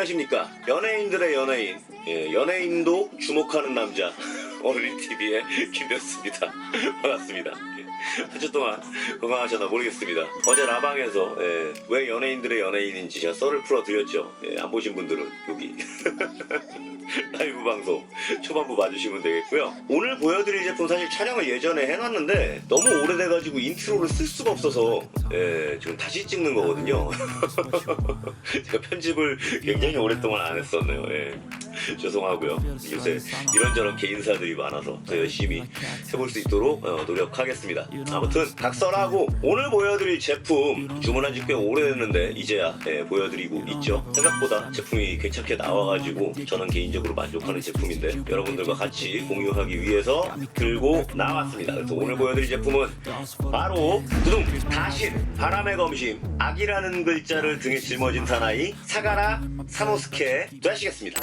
안녕하십니까. 연예인들의 연예인, 연예인도 주목하는 남자 어린이TV의 김대수입니다. 반갑습니다. 한 주 동안 건강하셨나 모르겠습니다. 어제 라방에서 왜 연예인들의 연예인인지 제가 썰을 풀어드렸죠. 안 보신 분들은 여기 라이브 방송 초반부 봐주시면 되겠고요. 오늘 보여드릴 제품 사실 촬영을 예전에 해놨는데 너무 오래돼가지고 인트로를 쓸 수가 없어서 지금 다시 찍는 거거든요. 제가 편집을 굉장히 오랫동안 안 했었네요. 죄송하고요. 요새 이런저런 개인사들이 많아서 더 열심히 해볼 수 있도록 노력하겠습니다. 아무튼 각설하고 오늘 보여드릴 제품 주문한 지 꽤 오래됐는데 이제야 보여드리고 있죠. 생각보다 제품이 괜찮게 나와가지고 저는 개인적으로 만족하는 제품인데 여러분들과 같이 공유하기 위해서 들고 나왔습니다. 그래서 오늘 보여드릴 제품은 바로 두둥 다신 바람의 검심 악이라는 글자를 등에 짊어진 사나이 사가라 사노스케 되시겠습니다.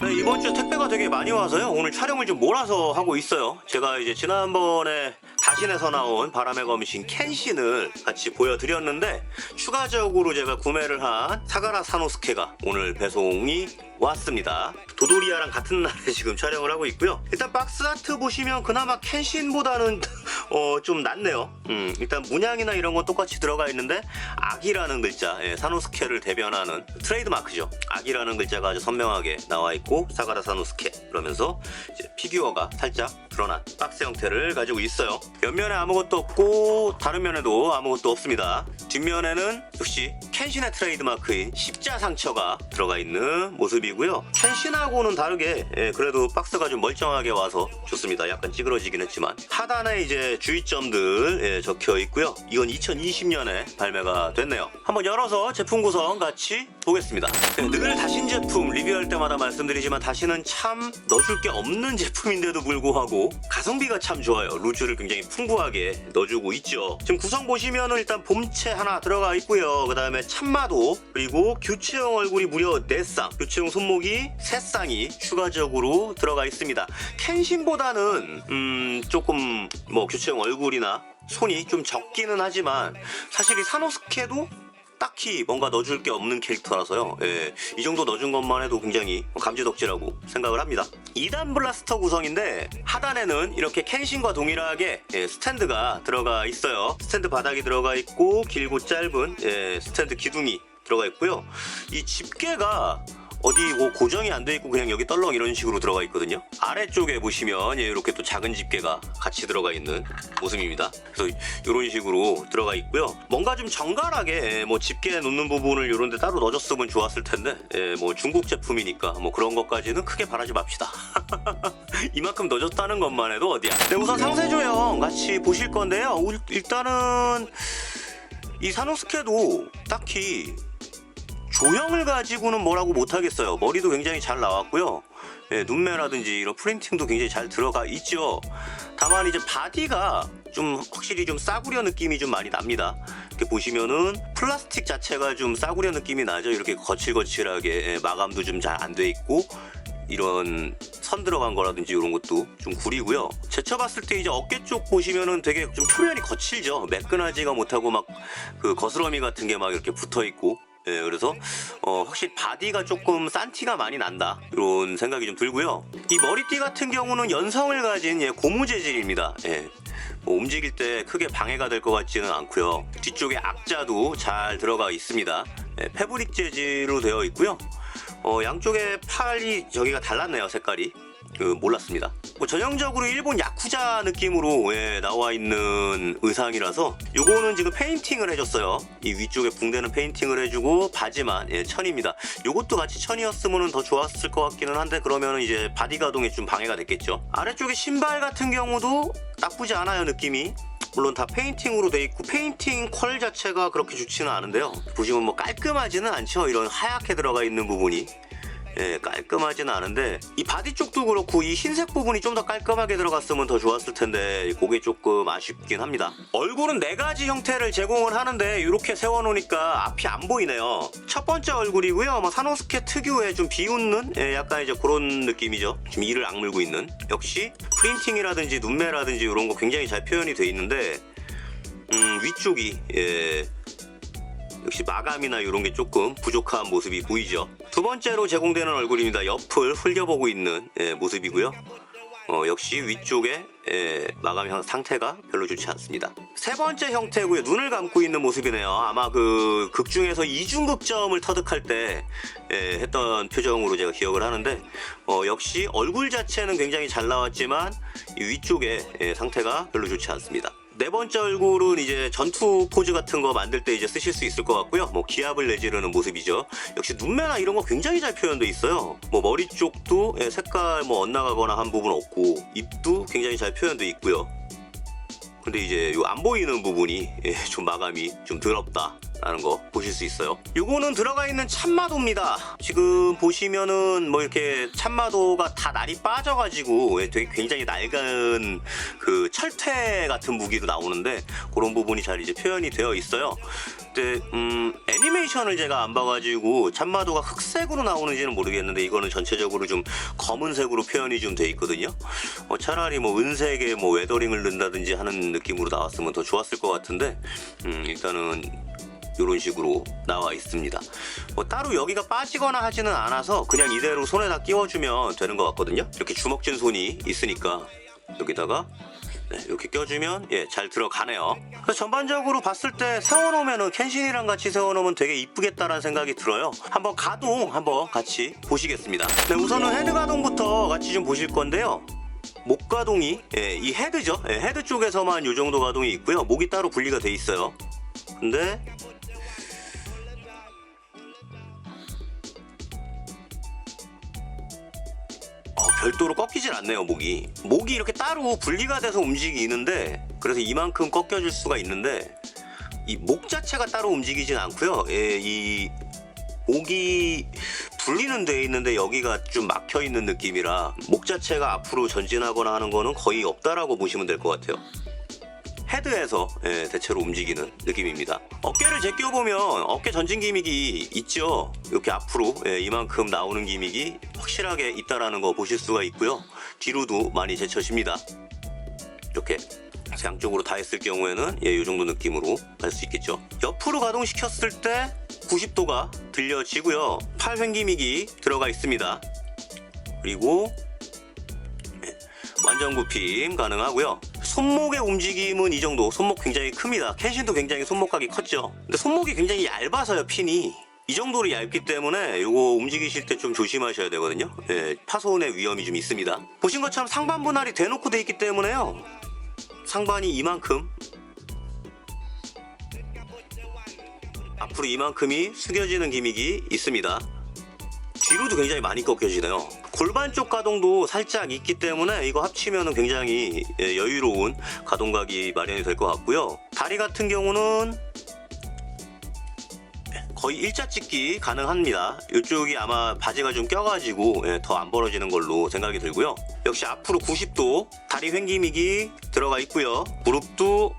네, 이번 주에 택배가 되게 많이 와서요. 오늘 촬영을 좀 몰아서 하고 있어요. 제가 이제 지난번에 다신에서 나온 바람의 검신 켄신을 같이 보여드렸는데 추가적으로 제가 구매를 한 사가라 사노스케가 오늘 배송이 왔습니다. 도도리아랑 같은 날에 지금 촬영을 하고 있고요. 일단 박스 아트 보시면 그나마 켄신보다는 좀 낫네요. 일단 문양이나 이런 건 똑같이 들어가 있는데 악이라는 글자, 사노스케를 대변하는 트레이드 마크죠. 악이라는 글자가 아주 선명하게 나와 있고 사가라 사노스케 그러면서 이제 피규어가 살짝 드러난 박스 형태를 가지고 있어요. 옆면에 아무것도 없고 다른 면에도 아무것도 없습니다. 뒷면에는 역시 켄신의 트레이드 마크인 십자 상처가 들어가 있는 모습이고요. 켄신하고는 다르게 그래도 박스가 좀 멀쩡하게 와서 좋습니다. 약간 찌그러지긴 했지만 하단에 이제 주의점들 적혀 있고요. 이건 2020년에 발매가 됐네요. 한번 열어서 제품 구성 같이 보겠습니다. 늘 다신 제품 리뷰할 때마다 말씀드리지만 다신은 참 넣어줄 게 없는 제품인데도 불구하고 가성비가 참 좋아요. 루즈를 굉장히 풍부하게 넣어주고 있죠. 지금 구성 보시면은 일단 봄체 하나 들어가 있고요. 그 다음에 참마도 그리고 교체형 얼굴이 무려 4쌍, 교체형 손목이 3쌍이 추가적으로 들어가 있습니다. 켄신보다는 조금 뭐 교체형 얼굴이나 손이 좀 적기는 하지만 사실 이 사노스케도 딱히 뭔가 넣어줄 게 없는 캐릭터라서요. 이 정도 넣어준 것만 해도 굉장히 감지덕지라고 생각을 합니다. 2단 블라스터 구성인데 하단에는 이렇게 켄신과 동일하게 스탠드가 들어가 있어요. 스탠드 바닥이 들어가 있고 길고 짧은 스탠드 기둥이 들어가 있고요. 이 집게가 어디 뭐 고정이 안 돼 있고 그냥 여기 떨렁 이런 식으로 들어가 있거든요. 아래쪽에 보시면 이렇게 또 작은 집게가 같이 들어가 있는 모습입니다. 그래서 이런 식으로 들어가 있고요. 뭔가 좀 정갈하게 뭐 집게 놓는 부분을 이런 데 따로 넣어줬으면 좋았을 텐데 뭐 중국 제품이니까 뭐 그런 것까지는 크게 바라지 맙시다. 이만큼 넣어줬다는 것만 해도 어디야. 네, 우선 상세 조형 같이 보실 건데요. 일단은 이 사노스케도 딱히 조형을 가지고는 뭐라고 못하겠어요. 머리도 굉장히 잘 나왔고요. 눈매라든지 이런 프린팅도 굉장히 잘 들어가 있죠. 다만 이제 바디가 좀 확실히 좀 싸구려 느낌이 좀 많이 납니다. 이렇게 보시면은 플라스틱 자체가 좀 싸구려 느낌이 나죠. 이렇게 거칠거칠하게 마감도 좀 잘 안 돼 있고 이런 선 들어간 거라든지 이런 것도 좀 구리고요. 제쳐봤을 때 이제 어깨 쪽 보시면은 되게 좀 표면이 거칠죠. 매끈하지가 못하고 막 그 거스러미 같은 게 막 이렇게 붙어 있고 그래서 확실히 바디가 조금 싼 티가 많이 난다 이런 생각이 좀 들고요. 이 머리띠 같은 경우는 연성을 가진 고무 재질입니다. 뭐 움직일 때 크게 방해가 될 것 같지는 않고요. 뒤쪽에 악자도 잘 들어가 있습니다. 패브릭 재질로 되어 있고요. 양쪽에 팔이 저기가 달랐네요. 색깔이 몰랐습니다. 뭐 전형적으로 일본 야쿠자 느낌으로 나와 있는 의상이라서 요거는 지금 페인팅을 해줬어요. 이 위쪽에 붕대는 페인팅을 해주고 바지만 천입니다. 요것도 같이 천이었으면 더 좋았을 것 같기는 한데 그러면 이제 바디 가동에 좀 방해가 됐겠죠. 아래쪽에 신발 같은 경우도 나쁘지 않아요. 느낌이 물론 다 페인팅으로 돼 있고 페인팅 퀄 자체가 그렇게 좋지는 않은데요. 보시면 뭐 깔끔하지는 않죠. 이런 하얗게 들어가 있는 부분이 깔끔하지는 않은데 이 바디 쪽도 그렇고 이 흰색 부분이 좀 더 깔끔하게 들어갔으면 더 좋았을 텐데 그게 조금 아쉽긴 합니다. 얼굴은 4가지 형태를 제공을 하는데 이렇게 세워놓으니까 앞이 안 보이네요. 첫 번째 얼굴이고요. 사노스케 특유의 좀 비웃는 약간 이제 그런 느낌이죠. 지금 이를 악물고 있는. 역시 프린팅이라든지 눈매라든지 이런 거 굉장히 잘 표현이 돼 있는데 위쪽이 역시 마감이나 이런 게 조금 부족한 모습이 보이죠. 두 번째로 제공되는 얼굴입니다. 옆을 흘려보고 있는 모습이고요. 역시 위쪽에 마감 상태가 별로 좋지 않습니다. 세 번째 형태고요. 눈을 감고 있는 모습이네요. 아마 그 극 중에서 이중극점을 터득할 때 했던 표정으로 제가 기억을 하는데 역시 얼굴 자체는 굉장히 잘 나왔지만 이 위쪽에 상태가 별로 좋지 않습니다. 네 번째 얼굴은 이제 전투 포즈 같은 거 만들 때 이제 쓰실 수 있을 것 같고요. 기압을 내지르는 모습이죠. 역시 눈매나 이런 거 굉장히 잘 표현돼 있어요. 머리 쪽도 색깔 엇나가거나 한 부분 없고 입도 굉장히 잘 표현돼 있고요. 근데 이제 안 보이는 부분이 좀 마감이 좀 더럽다 라는 거 보실 수 있어요. 요거는 들어가 있는 참마도입니다. 지금 보시면은 이렇게 참마도가 다 날이 빠져가지고 되게 굉장히 낡은 그 철퇴 같은 무기로 나오는데 그런 부분이 잘 이제 표현이 되어 있어요. 근데 애니메이션을 제가 안 봐가지고 참마도가 흑색으로 나오는지는 모르겠는데 이거는 전체적으로 좀 검은색으로 표현이 좀 돼 있거든요. 차라리 은색에 웨더링을 넣는다든지 하는 느낌으로 나왔으면 더 좋았을 것 같은데 일단은 이런 식으로 나와 있습니다. 따로 여기가 빠지거나 하지는 않아서 그냥 이대로 손에다 끼워주면 되는 것 같거든요. 이렇게 주먹진 손이 있으니까 여기다가 이렇게 껴주면 잘 들어가네요. 그래서 전반적으로 봤을 때 세워놓으면 켄신이랑 같이 세워놓으면 되게 이쁘겠다라는 생각이 들어요. 한번 가동 한번 같이 보시겠습니다. 우선은 헤드 가동부터 같이 좀 보실 건데요. 목 가동이 이 헤드죠. 헤드 쪽에서만 이 정도 가동이 있고요. 목이 따로 분리가 돼 있어요. 근데 별도로 꺾이질 않네요. 목이 이렇게 따로 분리가 돼서 움직이는데 그래서 이만큼 꺾여줄 수가 있는데 이 목 자체가 따로 움직이진 않고요. 이 목이 분리는 돼 있는데 여기가 좀 막혀 있는 느낌이라 목 자체가 앞으로 전진하거나 하는 거는 거의 없다라고 보시면 될 것 같아요. 헤드에서 대체로 움직이는 느낌입니다. 어깨를 제껴보면 어깨 전진 기믹이 있죠. 이렇게 앞으로 이만큼 나오는 기믹이 확실하게 있다라는 거 보실 수가 있고요. 뒤로도 많이 제쳐집니다. 이렇게 양쪽으로 다 했을 경우에는 이 정도 느낌으로 갈 수 있겠죠. 옆으로 가동시켰을 때 90도가 들려지고요. 팔 횡기믹이 들어가 있습니다. 그리고 완전 굽힘 가능하고요. 손목의 움직임은 이 정도. 손목 굉장히 큽니다. 켄신도 굉장히 손목각이 컸죠. 근데 손목이 굉장히 얇아서요. 핀이 이 정도로 얇기 때문에 이거 움직이실 때 좀 조심하셔야 되거든요. 파손의 위험이 좀 있습니다. 보신 것처럼 상반 분할이 대놓고 돼 있기 때문에요. 상반이 이만큼 앞으로 이만큼이 숙여지는 기믹이 있습니다. 뒤로도 굉장히 많이 꺾여지네요. 골반 쪽 가동도 살짝 있기 때문에 이거 합치면 굉장히 여유로운 가동각이 마련이 될 것 같고요. 다리 같은 경우는 거의 일자 찍기 가능합니다. 이쪽이 아마 바지가 좀 껴가지고 더 안 벌어지는 걸로 생각이 들고요. 역시 앞으로 90도 다리 횡기믹이 들어가 있고요. 무릎도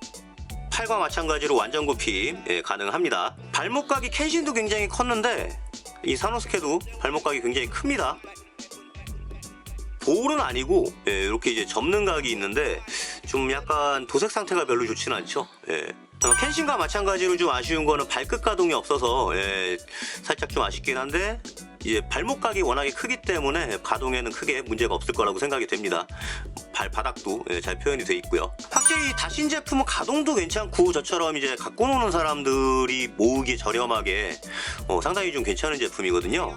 팔과 마찬가지로 완전 굽힘 가능합니다. 발목각이 켄신도 굉장히 컸는데 이 사노스케도 발목각이 굉장히 큽니다. 볼은 아니고 이렇게 이제 접는 각이 있는데 좀 약간 도색 상태가 별로 좋지는 않죠. 켄신과 마찬가지로 좀 아쉬운 거는 발끝 가동이 없어서 살짝 좀 아쉽긴 한데 이제 발목각이 워낙에 크기 때문에 가동에는 크게 문제가 없을 거라고 생각이 됩니다. 발바닥도 잘 표현이 돼 있고요. 확실히 다신 제품은 가동도 괜찮고 저처럼 이제 갖고 노는 사람들이 모으기 저렴하게 상당히 좀 괜찮은 제품이거든요.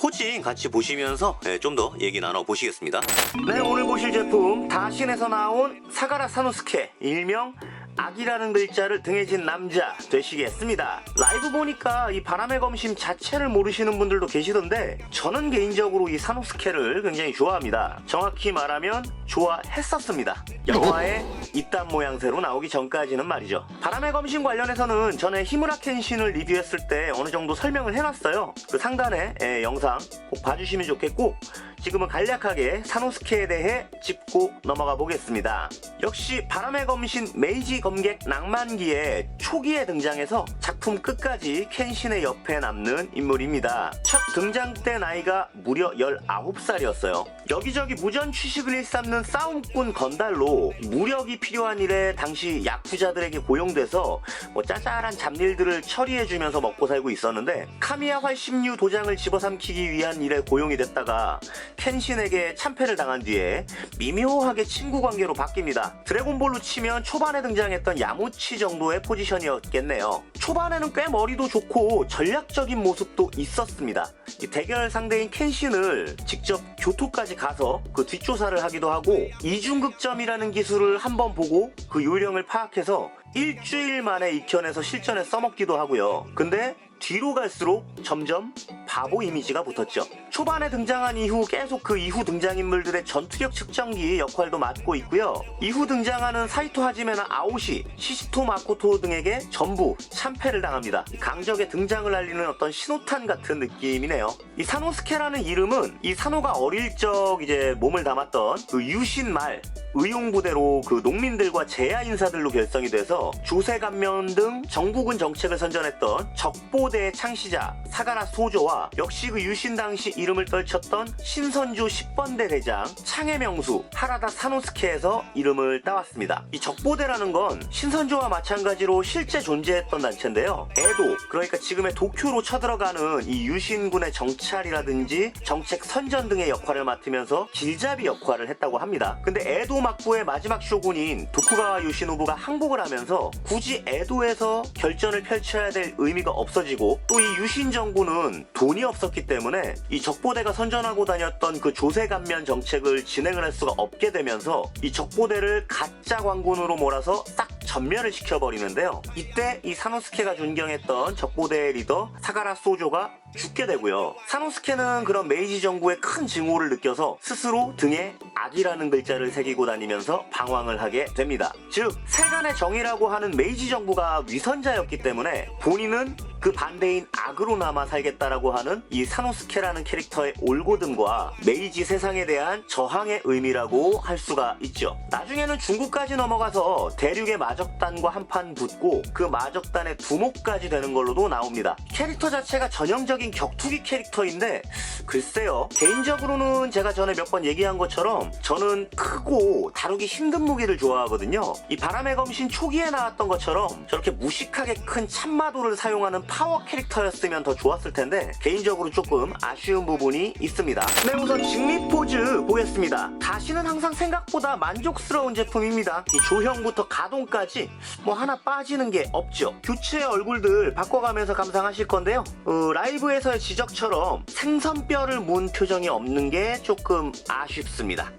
포징 같이 보시면서 좀 더 얘기 나눠 보시겠습니다. 네, 오늘 보실 제품 다신에서 나온 사가라 사노스케 일명 악이라는 글자를 등에 진 남자 되시겠습니다. 라이브 보니까 이 바람의 검심 자체를 모르시는 분들도 계시던데 저는 개인적으로 이 사노스케를 굉장히 좋아합니다. 정확히 말하면 좋아했었습니다. 영화에 이딴 모양새로 나오기 전까지는 말이죠. 바람의 검심 관련해서는 전에 히무라 켄신을 리뷰했을 때 어느 정도 설명을 해놨어요. 그 상단에 영상 꼭 봐주시면 좋겠고, 지금은 간략하게 사노스케에 대해 짚고 넘어가 보겠습니다. 역시 바람의 검신 메이지 검객 낭만기의 초기에 등장해서 작품 끝까지 켄신의 옆에 남는 인물입니다. 첫 등장 때 나이가 무려 19살이었어요. 여기저기 무전 취식을 일삼는 싸움꾼 건달로 무력이 필요한 일에 당시 야쿠자들에게 고용돼서 짜잘한 잡일들을 처리해주면서 먹고 살고 있었는데, 카미야 활심류 도장을 집어삼키기 위한 일에 고용이 됐다가 켄신에게 참패를 당한 뒤에 미묘하게 친구 관계로 바뀝니다. 드래곤볼로 치면 초반에 등장했던 야무치 정도의 포지션이었겠네요. 초반에는 꽤 머리도 좋고 전략적인 모습도 있었습니다. 대결 상대인 켄신을 직접 교토까지 가서 그 뒷조사를 하기도 하고, 이중극점이라는 기술을 한번 보고 그 요령을 파악해서 일주일 만에 익혀내서 실전에 써먹기도 하고요. 근데 뒤로 갈수록 점점 바보 이미지가 붙었죠. 초반에 등장한 이후 계속 그 이후 등장인물들의 전투력 측정기 역할도 맡고 있고요. 이후 등장하는 사이토 하지메나 아오시, 시시토 마코토 등에게 전부 참패를 당합니다. 강적의 등장을 알리는 어떤 신호탄 같은 느낌이네요. 이 사노스케라는 이름은 이 사노가 어릴 적 이제 몸을 담았던 그 유신말 의용부대로 그 농민들과 제야 인사들로 결성이 돼서 조세 감면 등 정부군 정책을 선전했던 적보대의 창시자 사가라 소조와 역시 그 유신 당시 이름을 떨쳤던 신선조 10번대 대장 창의 명수 하라다 사노스케에서 이름을 따왔습니다. 이 적보대라는 건 신선조와 마찬가지로 실제 존재했던 단체인데요. 에도, 그러니까 지금의 도쿄로 쳐들어가는 이 유신군의 정찰이라든지 정책 선전 등의 역할을 맡으면서 길잡이 역할을 했다고 합니다. 근데 에도 막부의 마지막 쇼군인 도쿠가와 요시노부가 항복을 하면서 굳이 에도에서 결전을 펼쳐야 될 의미가 없어지고, 또 이 유신 정부는 돈이 없었기 때문에 이 적보대가 선전하고 다녔던 그 조세 감면 정책을 진행을 할 수가 없게 되면서 이 적보대를 가짜 관군으로 몰아서 싹 전멸을 시켜버리는데요. 이때 이 사노스케가 존경했던 적보대의 리더 사가라 소조가 죽게 되고요. 사노스케는 그런 메이지 정부의 큰 증오를 느껴서 스스로 등에 악이라는 글자를 새기고 다니면서 방황을 하게 됩니다. 즉, 세간의 정의라고 하는 메이지 정부가 위선자였기 때문에 본인은 그 반대인 악으로 남아 살겠다라고 하는 이 사노스케라는 캐릭터의 올곧음과 메이지 세상에 대한 저항의 의미라고 할 수가 있죠. 나중에는 중국까지 넘어가서 대륙의 마적단과 한판 붙고 그 마적단의 두목까지 되는 걸로도 나옵니다. 캐릭터 자체가 전형적인 격투기 캐릭터인데, 글쎄요, 개인적으로는 제가 전에 몇 번 얘기한 것처럼 저는 크고 다루기 힘든 무기를 좋아하거든요. 이 바람의 검신 초기에 나왔던 것처럼 저렇게 무식하게 큰 참마도를 사용하는 파워 캐릭터였으면 더 좋았을 텐데 개인적으로 조금 아쉬운 부분이 있습니다. 네, 우선 직립 포즈 보겠습니다. 다시는 항상 생각보다 만족스러운 제품입니다. 이 조형부터 가동까지 하나 빠지는 게 없죠. 교체 얼굴들 바꿔가면서 감상하실 건데요. 라이브에서의 지적처럼 생선뼈를 문 표정이 없는 게 조금 아쉽습니다.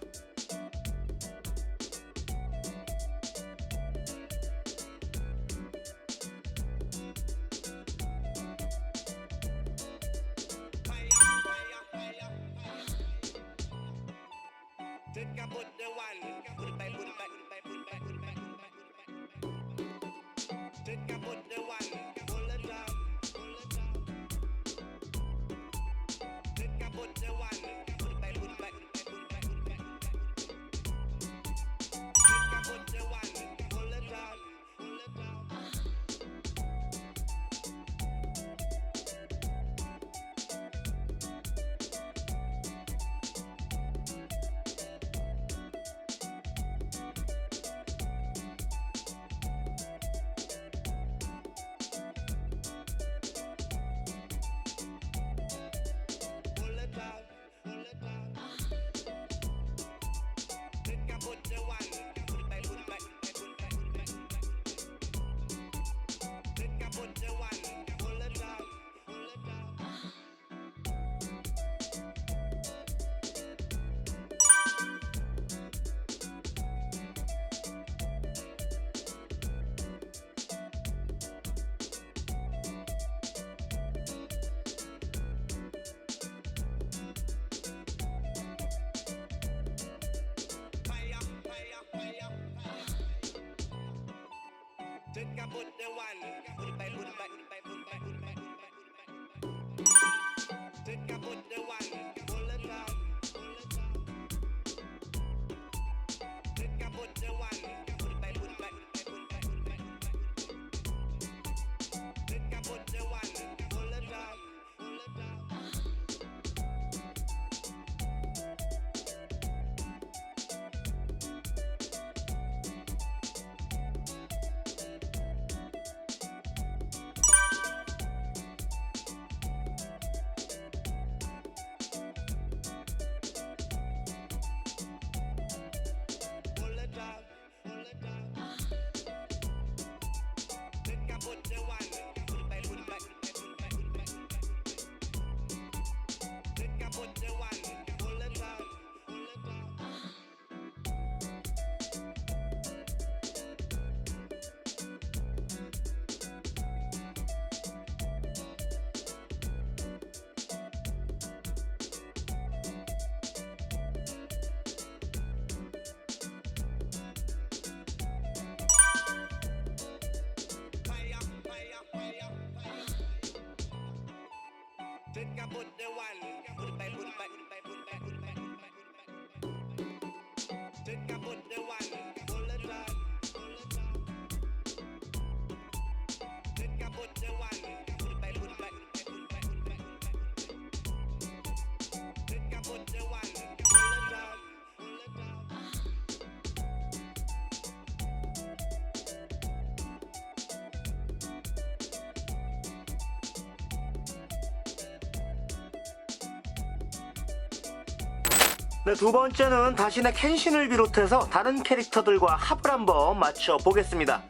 네, 두 번째는 다시네 켄신을 비롯해서 다른 캐릭터들과 합을 한번 맞춰보겠습니다.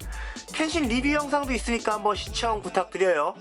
켄신 리뷰 영상도 있으니까 한번 시청 부탁드려요.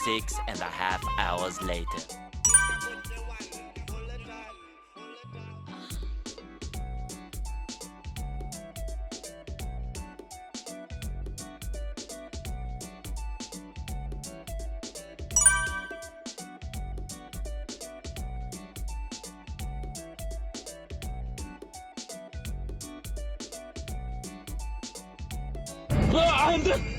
Six and a half hours later. 안 돼!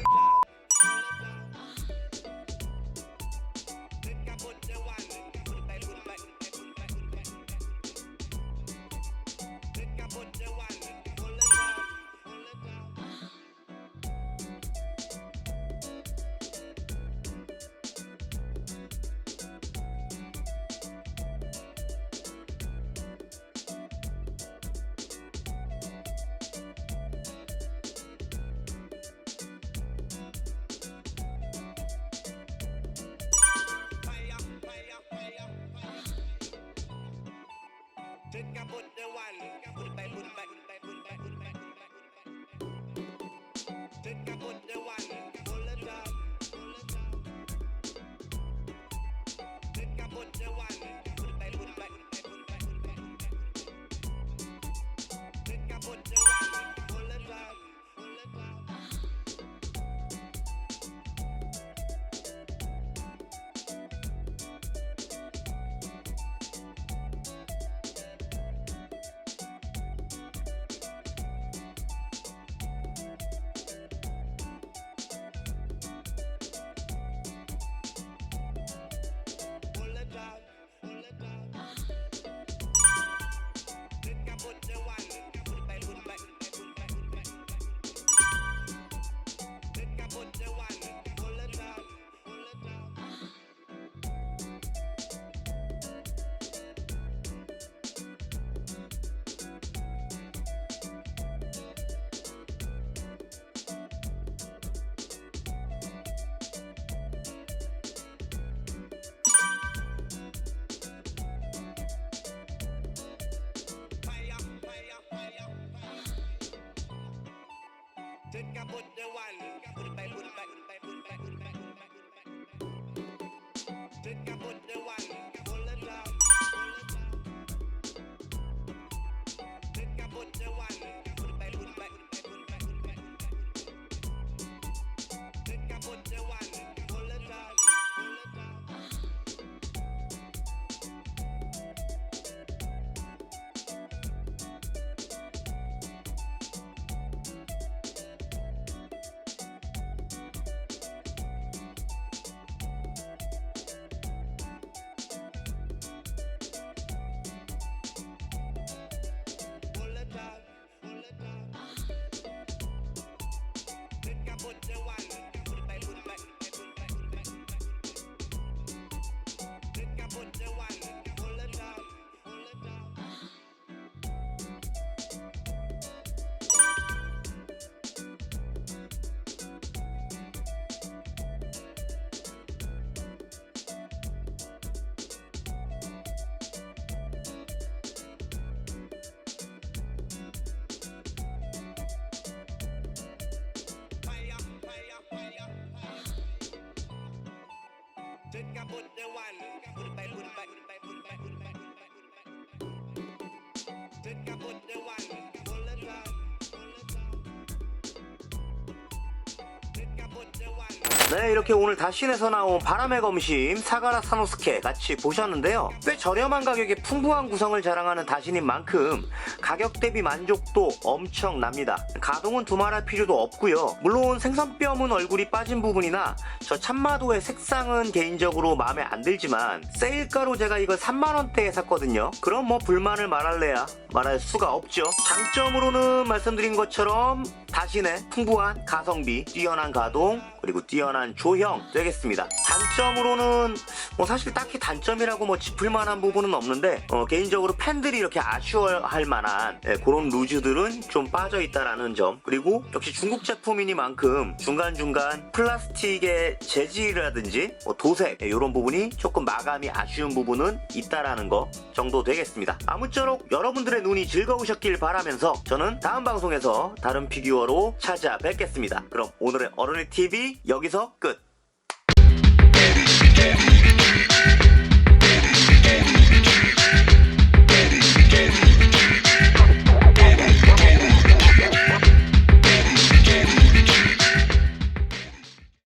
네, 이렇게 오늘 다신에서 나온 바람의 검심 사가라 사노스케 같이 보셨는데요. 꽤 저렴한 가격에 풍부한 구성을 자랑하는 다신인 만큼 가격 대비 만족도 엄청납니다. 가동은 두말할 필요도 없고요. 물론 생선뼈문 얼굴이 빠진 부분이나 저 참마도의 색상은 개인적으로 마음에 안 들지만 세일가로 제가 이걸 3만원대에 샀거든요. 그럼 뭐 불만을 말할래야 말할 수가 없죠. 장점으로는 말씀드린 것처럼 다신의 풍부한 가성비, 뛰어난 가동, 그리고 뛰어난 조형 되겠습니다. 단점으로는 뭐 사실 딱히 단점이라고 뭐 짚을 만한 부분은 없는데 개인적으로 팬들이 이렇게 아쉬워할 만한 그런 루즈들은 좀 빠져있다라는 점, 그리고 역시 중국 제품이니만큼 중간중간 플라스틱의 재질이라든지 도색 이런 부분이 조금 마감이 아쉬운 부분은 있다라는 거 정도 되겠습니다. 아무쪼록 여러분들의 눈이 즐거우셨길 바라면서 저는 다음 방송에서 다른 피규어로 찾아뵙겠습니다. 그럼 오늘의 어른이 TV 여기서 끝.